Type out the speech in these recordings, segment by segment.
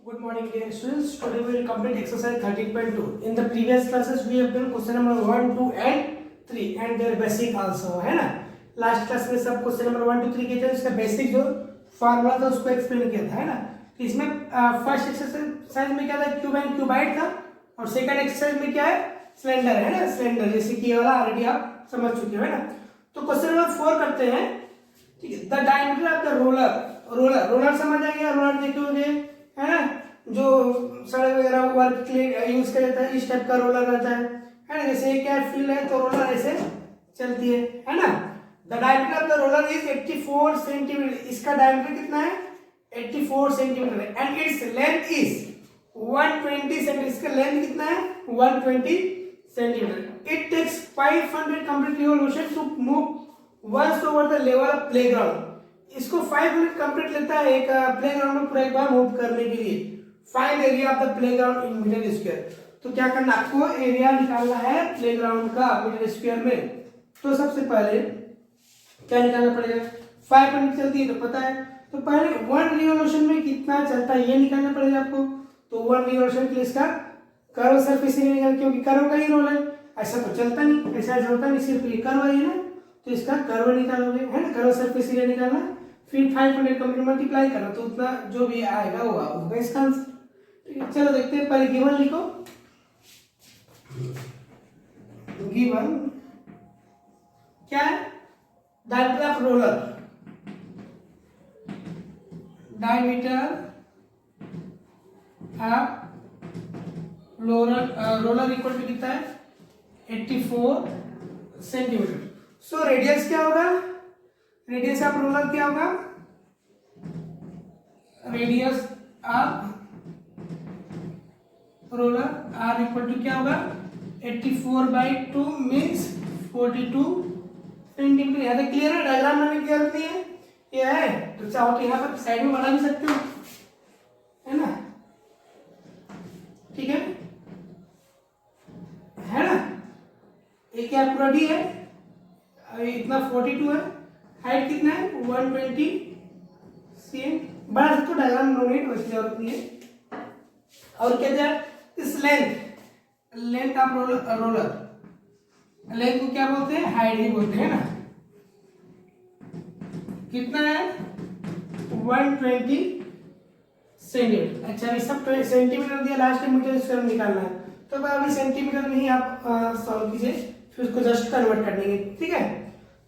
Good morning, dear students. Today we will complete exercise 13.2. In the previous classes, we have done question number 1, 2 and 3 and their basic also, है ना. Last class में सब question number 1, 2, 3 किए थे, उसका basic जो formula था उसको एक्सप्लेन किया था, है ना. तो इसमें फर्स्ट एक्सरसाइज में क्या था, क्यूब एंड क्यूबाइड था, और सेकंड एक्सरसाइज में क्या है, सिलेंडर है ना, सिलेंडर. जैसे कि ये वाला ऑलरेडी आप समझ चुके हो, है ना. तो क्वेश्चन नंबर 4 करते हैं. ठीक है. The diameter of the roller समझ आ गया. रोलर देखे होंगे, है ना, जो सड़क वगैरह वर्क के लिए यूज किया जाता है, इस टाइप का रोलर रहता है ना. जैसे क्या फील्ड है तो रोलर ऐसे चलती है ना. The diameter of the roller is 84 centimetre. इसका डायमीटर कितना है, 84 centimetre, and its length is 120 centimetre. इसका लेंथ कितना है, 120 centimetre. It takes 500 complete revolution to move once over the level of playground. इसको 5 मिनट कंप्लीट लेता है एक प्लेग्राउंड में पूरा एक बार मूव करने के लिए. Find area of the playground in metre square. तो क्या करना, आपको एरिया निकालना है प्लेग्राउंड का मीटर स्क्वायर में. तो सबसे पहले क्या निकालना पड़ेगा, 5 मिनट चलती है तो पता है, तो पहले 1 रिवॉल्यूशन में कितना चलता है ये निकालना पड़ेगा आपको. तो 1 रिवॉल्यूशन के लिए इसका कर्व सरफेस एरिया निकाल, क्योंकि कर्व का ही रोल है, ऐसा तो चलता नहीं, ऐसा होता नहीं, सिर्फ ये कर्व है ना. तो इसका कर्व निकालोगे, है ना, कर्व सरफेस एरिया निकालना, फिर 500 का मल्टीप्लाई करना, तो उतना जो भी आएगा वो होगा इसका आंसर. ठीक है, चलो देखते हैं. पहले गिवन लिखो. गिवन क्या है, diameter of roller. Diameter of roller equal to कितना है, 84 सेंटीमीटर. सो रेडियस क्या होगा, रेडियस ऑफ रोलर क्या होगा, radius of roller R equal to क्या होगा, 84/2 मीन्स 42 सेंटीमीटर. यहाँ तक क्लियर है, डायग्राम में भी क्लियर नहीं है ये है, तो चाहो तो यहाँ पर साइड में बना भी सकते हो, है ना. ठीक है ना. ये क्या पूरा डी है, इतना 42 है, हाइट कितना है 120 सेम. बड़ा सकते हो डायग्राम, नो नीड, वैसे जरूरत नहीं है. और क्या दिया, इस लेंथ ऑफ रोलर, लेंथ को क्या बोलते हैं, हाइट ही बोलते हैं ना. कितना है 120 सेंटीमीटर. अच्छा, अभी सब सेंटीमीटर दिया, लास्ट में मीटर स्क्वायर निकालना है, तो अभी सेंटीमीटर में ही आप सॉल्व कीजिए, फिर उसको जस्ट कन्वर्ट कर देंगे. ठीक है.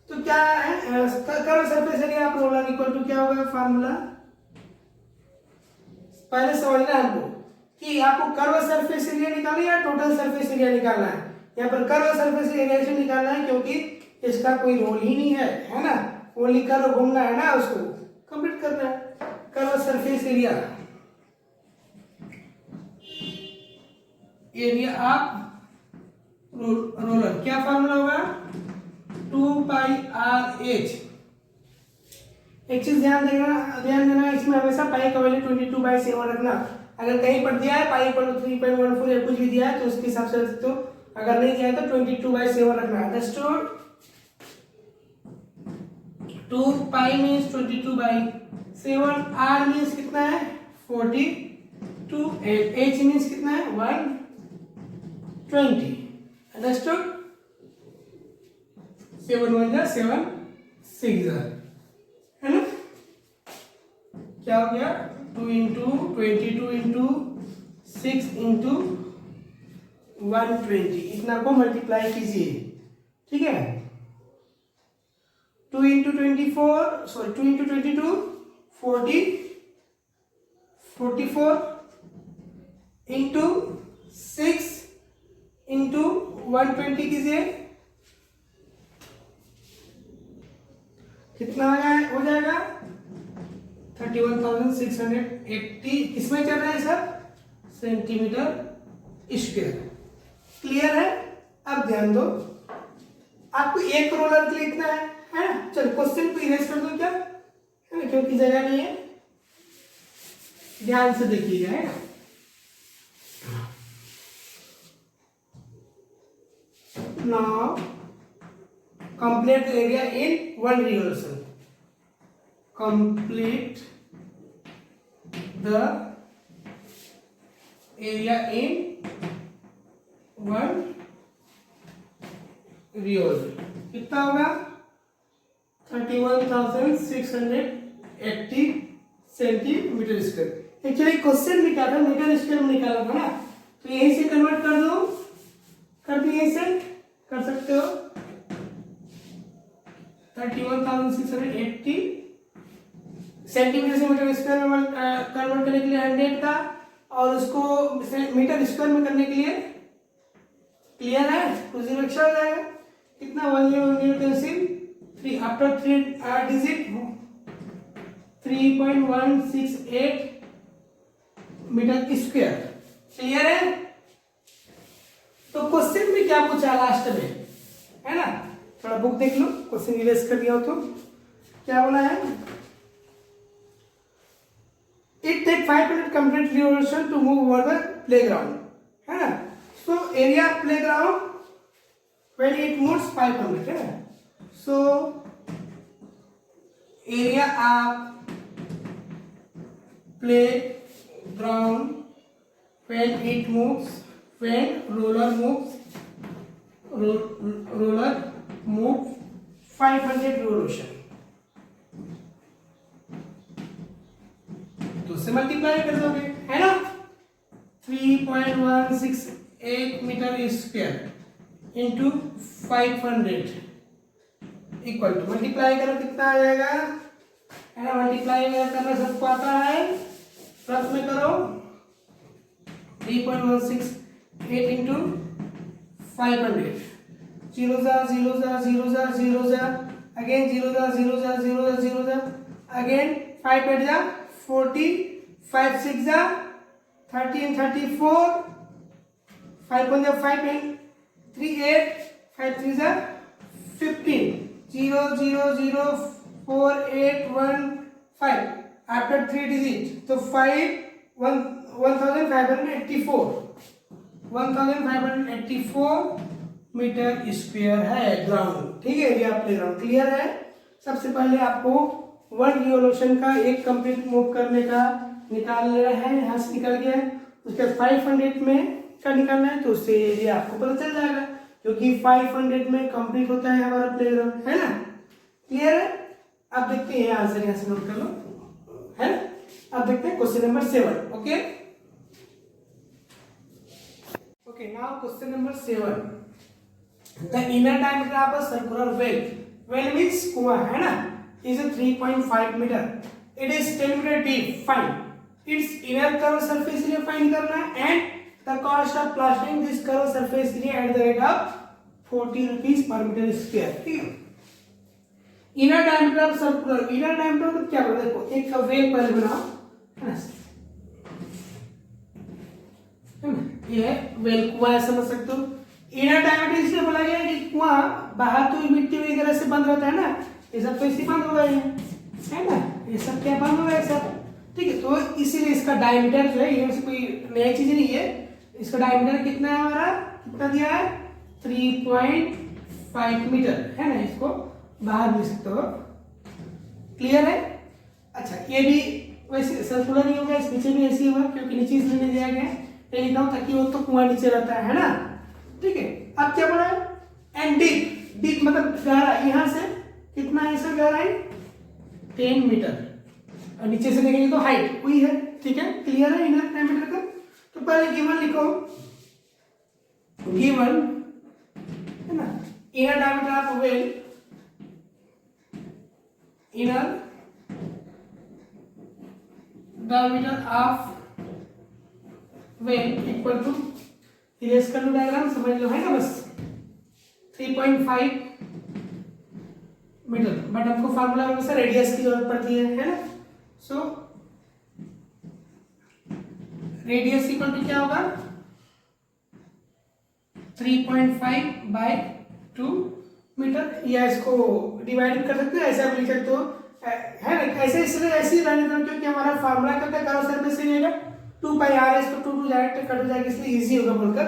तो क्या है, curve surface area of roller equal to क्या होगा, फार्मूला पहले समझना है हमको कि आपको कर्व सरफेस एरिया निकालना है या टोटल सरफेस एरिया निकालना है. यहाँ पर कर्व सरफेस एरिया से निकालना है, क्योंकि इसका कोई रोल ही नहीं है ना, ओनली कर्व घूमना है ना, उसको कंप्लीट करना है. Curve surface area, area of roller क्या फार्मूला होगा, 2πr/h. एक चीज ध्यान देना, इसमें हमेशा पाई का वैल्यू 22/7 रखना. अगर कहीं पर दिया है पाई इक्वल टू 3.14 या कुछ भी दिया है तो उसके हिसाब से रखते हो, अगर नहीं दिया है तो 22/7 रखना. अंडरस्टूड. 2π मींस 22/7, r मींस कितना है 42, h मींस कितना है 120. अंडरस्टूड. 7 1 जा 7 6 जा, है ना. क्या हो गया, 2 इंटू 22 इंटू 6 इंटू 120, इतना को मल्टीप्लाई कीजिए. ठीक है. 2 into 24, sorry 2 into 22 44 into 6 into 120 कीजिए, कितना हो जाएगा 31,680. किसमें चल रहा है सर, सेंटीमीटर स्क्वायर. क्लियर है. अब ध्यान दो, आपको एक रोलर के लिए इतना है ना. चलो क्वेश्चन को इरेज कर दो क्या, है ना, क्योंकि जगह नहीं है. ध्यान से देखिएगा, है ना. Now complete the area in 1 revolution. Complete the area in 1 real कितना होगा 31,680 सेंटीमीटर स्क्वायर। एक्चुअली क्वेश्चन में क्या था मीटर स्क्वायर में निकाला था ना, तो यहीं से कन्वर्ट कर दो, कर दिए यहीं से कर सकते हो 31,680 सेंटीमीटर से मीटर स्क्वायर में कन्वर्ट करने के लिए 100 का, और उसको मीटर स्क्वायर में करने के लिए क्लियर है तो 0 एक्स्ट्रा हो जाएगा कितना 1 cancel 3 after 3 digit 3.168 metre square. Clear है। तो क्वेश्चन में क्या पूछा लास्ट में है ना, थोड़ा बुक देख लो, क्वेश्चन रिवाइज कर दिया हो तो क्या बोला है, it take 500 complete revolution to move over the playground, है ना। So area playground when it moves 500, है ना। So area of playground when it moves, when roller moves 500 revolution, तो से मल्टीप्लाई कर दोगे है ना 3.168 metre square into 500 equal to multiply करो कितना आ जाएगा, है ना। मल्टीप्लाई करना सबको आता है, प्लस में करो 3.168 इंटू 500, 0 जा 0 जा 0 जा 0 जा अगेन 0 जा 0 जा 0 जा 0 जा अगेन 5 8 जा 40, 5 6 जा 30 and 34, 5 1 जा 5 and 3 8, 5 3 जा 15, 0 0 0 4 8 1 5 after 3 digit, तो 5 1584 मीटर स्क्वायर है ग्राउंड, ठीक है। एरिया प्लेग्राउंड क्लियर है। सबसे पहले आपको 1 रिवोल्यूशन का एक कंप्लीट मूव करने का निकाल लेना है, यहाँ से निकल गया, उसके 500 में का निकालना है, तो उससे एरिया आपको पता चल जाएगा, क्योंकि 500 में कंप्लीट होता है हमारा प्लेग्राउंड, है ना। क्लियर है। अब देखते हैं आंसर, यहाँ से नोट कर लो, है। अब देखते हैं question number 7। Okay okay, now question number 7, the inner diameter of a circular well, well means कुआं, है ना, is 3.5 metre, it is 10 metre deep, find its inner curve surface area find करना है, and the cost of plastering this curve surface area at the rate of 40 rupees per metre square, ठीक है। Inner diameter of circular, inner diameter मतलब क्या बोलते हैं, देखो एक वेल पहले बनाओ, है ना, ये वेल कुआं समझ सकते हो। इनर डायमीटर इसलिए बोला गया है कि कुआं बाहर तो मिट्टी वगैरह से बंद रहता है ना, ये सब तो इसी बंद हो गए हैं, है ना, ये सब क्या बंद हो गए सब, ठीक है। तो इसीलिए इसका डायमीटर जो है ये कोई नई चीज नहीं है, इसका डायमीटर कितना है हमारा, कितना दिया है 3.5 मीटर, है ना, इसको बाहर ले सकते हो। क्लियर है। अच्छा, ये भी वैसे सर्कुलर ही होगा, इस नीचे भी ऐसे ही होगा, क्योंकि नीचे इसलिए दिया गया है लिखा हूं ताकि वो तो कुआं नीचे रहता है ना, ठीक है। अब क्या बोला है, एंड डीप, डीप मतलब गहरा, यहां से कितना है इसका गहराई 10 मीटर, और नीचे से देखेंगे तो हाइट वही है, ठीक है। क्लियर है इनर डायमीटर का। तो पहले गिवन लिखो, गिवन, है ना, inner diameter of well, inner diameter of well equal to, erase कर लो डायग्राम, समझ लो, है ना, बस 3.5 मीटर, बट हमको फार्मूला में से रेडियस की जरूरत पड़ती है ना। सो रेडियस इक्वल टू क्या होगा 3.5 बाय 2 मीटर, या इसको डिवाइड कर सकते हो, ऐसा भी लिख सकते हो, है ना। ऐसे इसलिए ऐसे ही रहने दो, क्योंकि हमारा फार्मूला क्या होता है, सरफेस एरिया 2 पाई आर, इसको 2 2 डायरेक्ट कट हो जाएगा, इसलिए इजी होगा बोलकर,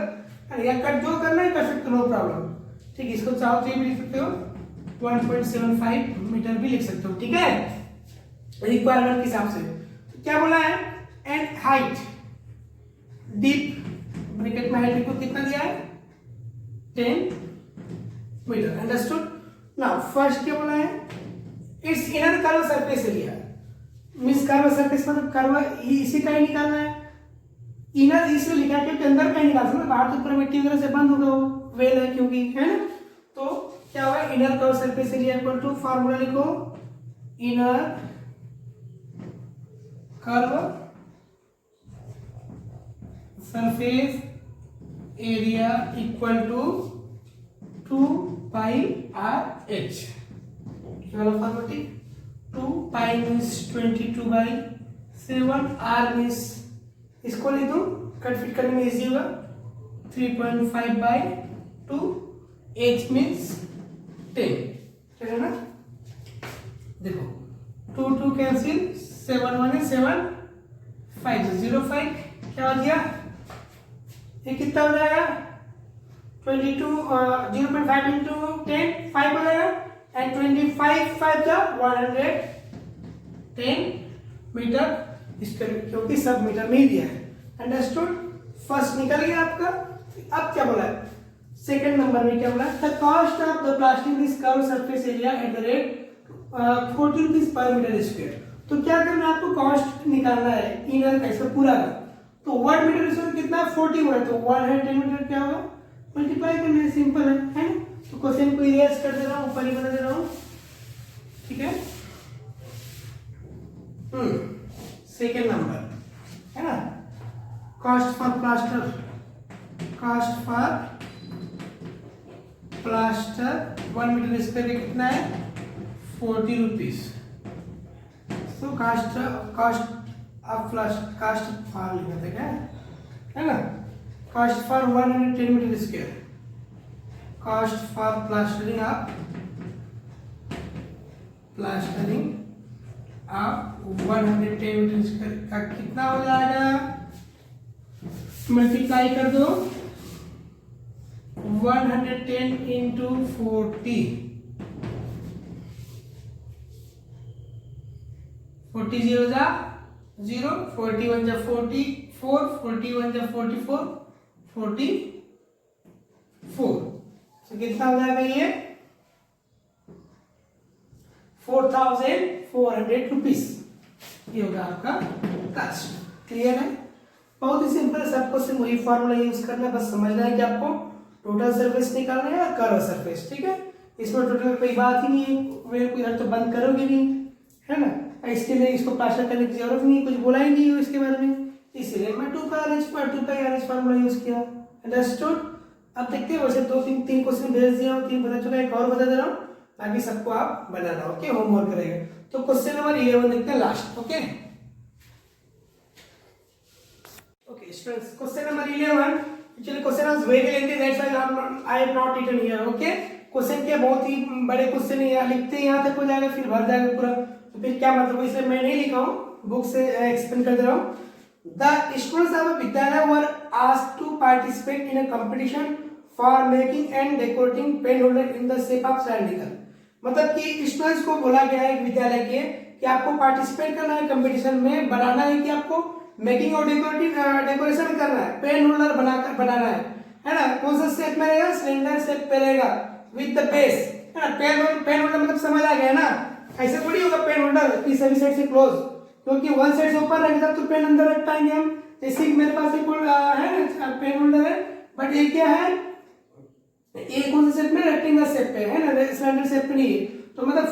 या कट जो करना है कर सकते हो, नो प्रॉब्लम, ठीक है। इसको चाहो तो ये भी लिख सकते हो 1.75 मीटर भी लिख सकते हो, ठीक है, रिक्वायरमेंट के हिसाब से। तो क्या बोला है, and height, deep 10 metre. Understood. Now first क्या बोला है, it's inner curve surface area, means curve surface मतलब कर्व इसी का ही निकालना है। इनर इसलिए लिखा है क्योंकि अंदर का ही निकाल सकते, बाहर तो पूरा मिट्टी वगैरह से बंद होगा वो वेल है क्योंकि, है ना। तो क्या होगा, inner curve surface area equal to, formula लिखो, inner curve surface area equal to 2 pi R H, ये वाला फॉर्मूला ठीक। 2 पाई मीन्स 22/7, आर मीन्स इसको लिख दो, कट फिट करने में इजी होगा, 3.5/2, एच मीन्स 10, ठीक है ना। देखो 2 2 कैंसिल, 7 1 है 7, 5 0 5, क्या हो गया, ये कितना हो जाएगा, 22 0.5 इंटू 10 5 हो जाएगा, एंड 25 5 का 110 मीटर स्क्वायर, क्योंकि सब मीटर में ही दिया है। अंडरस्टूड। फर्स्ट निकल गया आपका। अब क्या बोला है, सेकंड नंबर में क्या बोला है, the cost of the plastic this curve surface area at the rate 40 rupees per metre square. तो क्या करना है आपको, कॉस्ट निकालना है इनर का, इसका पूरा का। तो 1 मीटर स्क्वायर कितना, 40 हो रहा है, तो 110 मीटर क्या होगा, मल्टीप्लाई करना है, सिंपल है ना। तो क्वेश्चन को इरेज कर दे रहा हूँ, ऊपर ही बना दे रहा हूँ, ठीक है। सेकेंड नंबर है ना, cost for plaster, cost for plaster 1 metre square कितना है, 40 रुपीज। तो cost of plaster, cost for लिखा था क्या, है ना, cost for 110 metre square, cost for plastering of आप 110 मीटर स्क्वायर का कितना हो जाएगा, मल्टीप्लाई कर दो, 110 इंटू 40, 40 0 जा 0, 41 जा 44, 41 जा 44, 44, तो कितना हो जाएगा ये, 4400 रुपीज, ये होगा आपका कास्ट। क्लियर है, बहुत ही सिंपल, सब क्वेश्चन वही फॉर्मूला यूज करना है, बस समझना है कि आपको टोटल सरफेस निकालना है और कर्व सरफेस, ठीक है। इसमें टोटल कोई बात ही नहीं है, वे कोई इधर तो बंद करोगे नहीं, है ना, इसके लिए इसको प्लास्टर करने की जरूरत नहीं, कुछ बोला ही नहीं है इसके बारे में, इसीलिए मैं 2 का आरएच फॉर्मूला यूज किया। अंडरस्टूड। अब देखते हैं, वैसे 2 3 क्वेश्चन भेज दिया हूँ, 3 बता चुका है, एक और बता दे रहा हूँ, बाकी सबको आप बनाना, ओके, होमवर्क करेंगे। तो क्वेश्चन नंबर 11 देखते हैं last, okay. Okay, students, question number 11. Actually, question was very lengthy. That's why I have not written here. Okay. Question के बहुत ही बड़े क्वेश्चन है, लिखते हैं यहाँ तक हो जाएगा, फिर भर जाएगा पूरा, तो फिर क्या मतलब, इसलिए मैं नहीं लिखा हूँ, बुक से एक्सप्लेन कर दे रहा हूँ। द स्टूडेंट्स ऑफ विद्यालय were asked to participate in a competition for making and decorating pen holder in the shape of cylinder. मतलब कि स्टूडेंट्स को बोला गया है विद्यालय के कि आपको पार्टिसिपेट करना है कंपटीशन में, बनाना है कि आपको मेकिंग और डेकोरेशन करना है, पेन होल्डर बनाना है ना। कौन सा शेप में रहेगा, सिलेंडर शेप पे रहेगा, विद द बेस, है ना। पेन होल्डर मतलब समझ आ गया ना, ऐसे थोड़ी होगा पेन होल्डर कि सभी साइड से क्लोज, क्योंकि वन साइड से ओपन रहेगा तो पेन अंदर रख पाएंगे हम। जैसे मेरे पास एक है ना पेन होल्डर है, बट ये क्या है, ये कौन से शेप में, रेक्टेंगल शेप पे है ना, सिलेंडर शेप पे नहीं है, तो मतलब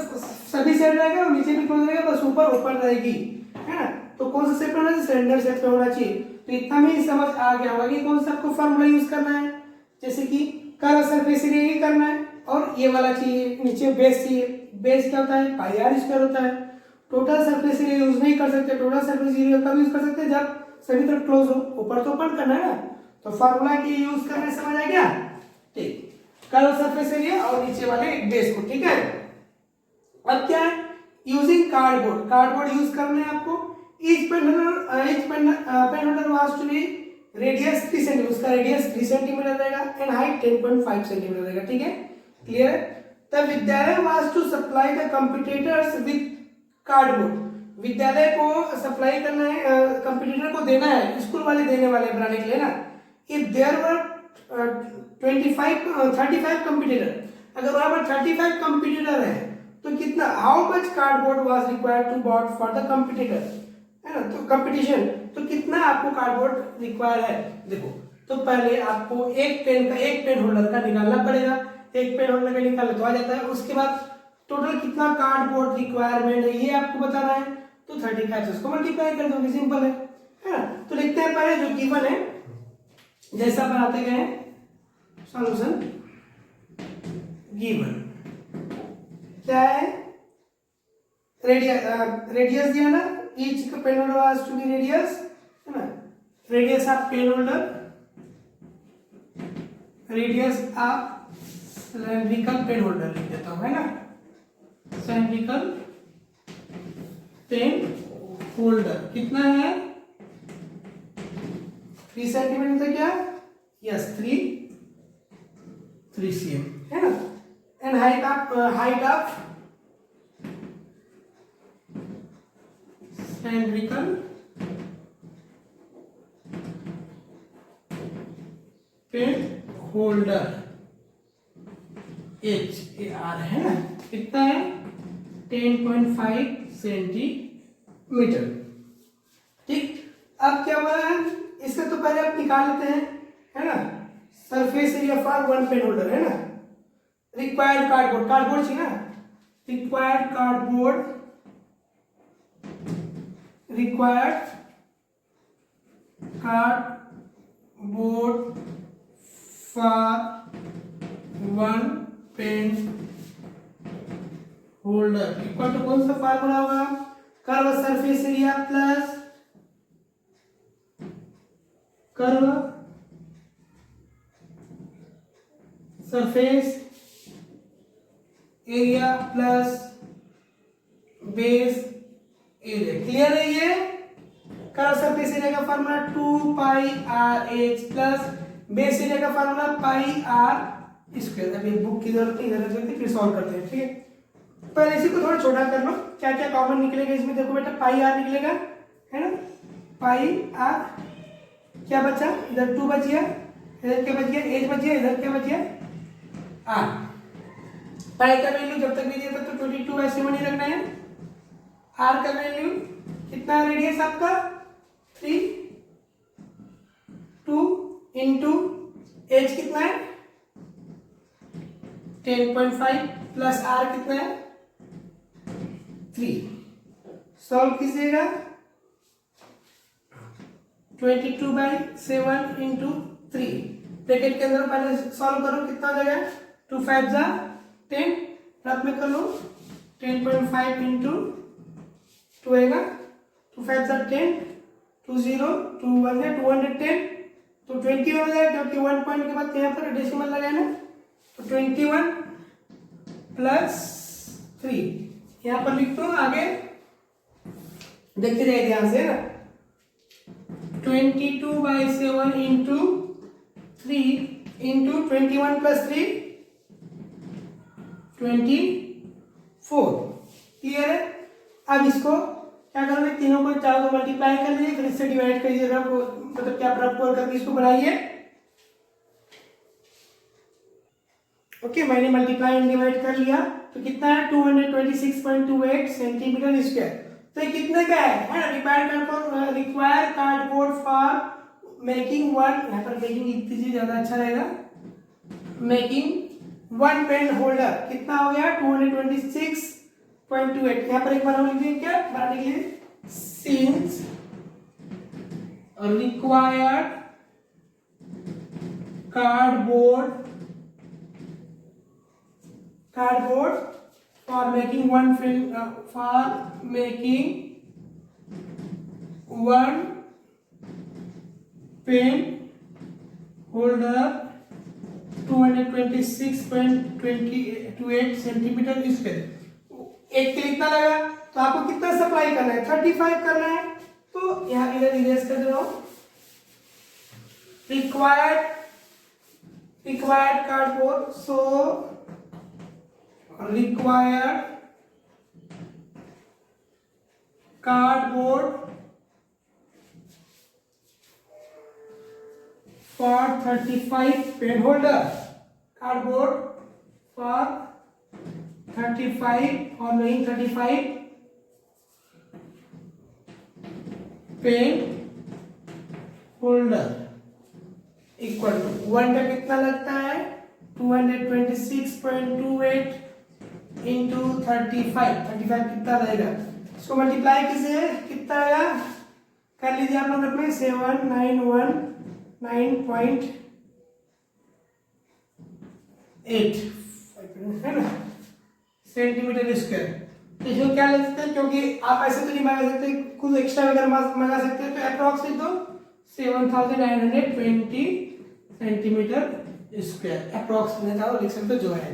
सभी साइड रहेगा और नीचे भी क्लोज रहेगा, बस ऊपर ओपन रहेगी, है ना। तो कौन सा शेप होना चाहिए, सिलेंडर शेप पे होना चाहिए। तो इतना में समझ आ गया होगा कि कौन सा आपको फॉर्मूला यूज करना है, जैसे कि कर्व सरफेस एरिया ही करना है, और ये वाला चाहिए, नीचे बेस चाहिए, बेस क्या होता है, पाई आर स्क्वायर होता है। टोटल सरफेस एरिया यूज नहीं कर सकते, टोटल सरफेस एरिया कब यूज कर सकते हैं, जब सभी तरफ क्लोज हो, ऊपर तो ओपन करना है ना, तो फॉर्मूला की यूज करने समझ आ गया, ठीक, कर्व सरफेस एरिया और नीचे वाले बेस को, ठीक है। अब क्या है, यूजिंग कार्डबोर्ड यूज करना है आपको। each pen holder was to be radius 3 cm, उसका रेडियस 3 सेंटीमीटर रहेगा एंड हाइट 10.5 सेंटीमीटर रहेगा, ठीक है, क्लियर है। तब विद्यालय was to supply the competitors with cardboard, विद्यालय को सप्लाई करना है, कंपटीटर को देना है, स्कूल वाले देने वाले बनाने के लिए ना। If there were 35 कंप्यूटर, अगर वहां पर 35 कंप्यूटर है तो कितना, how much cardboard was required to bought for the computer, है ना, तो कंपटीशन, तो कितना आपको कार्डबोर्ड रिक्वायर है। देखो, तो पहले आपको एक पेन होल्डर का निकालना पड़ेगा, एक पेन होल्डर का निकालना तो आ जाता है, उसके बाद टोटल कितना कार्डबोर्ड रिक्वायरमेंट है ये आपको बताना है, तो 35 से उसको मल्टीप्लाई कर दोगे, सिंपल है ना। तो लिखते हैं पहले जो गिवन है, जैसा बनाते गए हैं सॉल्यूशन। गिवन क्या है, रेडियस दिया ना, each pen holder was to be radius, है ना, radius of pen holder, radius of cylindrical pen holder लिख देता हूं, है ना, सिलेंड्रिकल पेन होल्डर कितना है 3 सेंटीमीटर, क्या, यस 3 cm, है ना, and height of cylindrical pen holder HAR, है ना, कितना है 10.5 सेंटीमीटर। ठीक, अब क्या बोला है, इसका तो पहले आप निकाल लेते हैं, है ना, surface area for one pen holder, है ना, रिक्वायर्ड कार्डबोर्ड चाहिए ना, required cardboard for one pen holder equal to कौन सा फार्मूला होगा, curve surface area plus curve surface area plus base area. Clear है ये, कर्व सरफेस एरिया का formula 2πr(h) plus base area का फार्मूला πr स्क्वायर। अभी book की जरूरत नहीं, इधर रख फिर सॉल्व करते हैं, ठीक है। पहले इसी को थोड़ा छोटा कर लो, क्या क्या कॉमन निकलेगा इसमें, देखो बेटा πr निकलेगा, है ना, πr, क्या बचा, इधर 2 बच गया, इधर क्या बच गया, h बच गया, इधर क्या बच गया r। पाई का वैल्यू जब तक नहीं दिया तब तो 22/7 ही रखना है। r का वैल्यू कितना है, रेडियस आपका 3, 2 इंटू h कितना है 10.5 प्लस r कितना है 3। सॉल्व कीजिएगा, 22/7 इंटू 3, ब्रैकेट के अंदर पहले सॉल्व करो, कितना हो जाएगा 2 5 जा 10, रात में कर लो 10.5 इंटू 2 आएगा, 2 5 जा 10, 2 0 2 1 है 210, तो 21 हो जाएगा, क्योंकि 1 पॉइंट के बाद यहाँ पर डेसिमल लगाए ना, तो 21 प्लस 3 यहाँ पर लिख दो, आगे देखते रहिए ध्यान से ना, 22/7 इंटू 3 इंटू 21 प्लस 3 24। क्लियर है। अब इसको क्या करोगे, तीनों को चारों को मल्टीप्लाई कर लीजिए, फिर इससे डिवाइड करिएगा, मतलब क्या प्रॉपर करके इसको बनाइए। ओके, मैंने मल्टीप्लाई एंड डिवाइड कर लिया, तो कितना है 226.28 सेंटीमीटर स्क्वायर। तो ये कितने का है require cardboard for making one, यहाँ पर मेकिंग लिख दीजिए ज्यादा अच्छा रहेगा, मेकिंग वन पेन होल्डर कितना हो गया 226.28। यहाँ पर एक बार हम लिखिए क्या बनाने के लिए, since required cardboard for making one pen holder 226.28 centimetre square. एक के कितना लगा, तो आपको कितना सप्लाई करना है 35 करना है, तो यहाँ इधर इरेज कर दे रहा हूं, required cardboard, so required cardboard for 35 pen holder, cardboard for 35, following 35 pen holder equal to 1 का कितना लगता है 226.28 इंटू 35 कितना रहेगा, इसको मल्टीप्लाई किसे कितना आएगा कर लीजिए आप लोग अपने 7919.8 है ना सेंटीमीटर स्क्वायर। इसको क्या ले सकते हैं, क्योंकि आप ऐसे तो नहीं मंगा सकते, कुछ एक्स्ट्रा अगर मंगा सकते हैं तो अप्रॉक्स तो 7920 सेंटीमीटर स्क्वायर अप्रॉक्स लिख सकते जो है।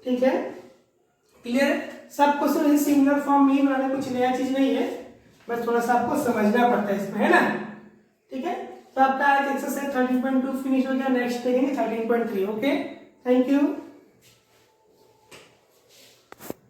ठीक है, क्लियर। सब क्वेश्चन सिमिलर फॉर्म में ही बनाना, कुछ नया चीज नहीं है, बस थोड़ा सा आपको समझना पड़ता है इसमें, है ना। ठीक है, तो आपका आज एक्सरसाइज 13.2 फिनिश हो गया, नेक्स्ट देखेंगे 13.3। Okay, thank you.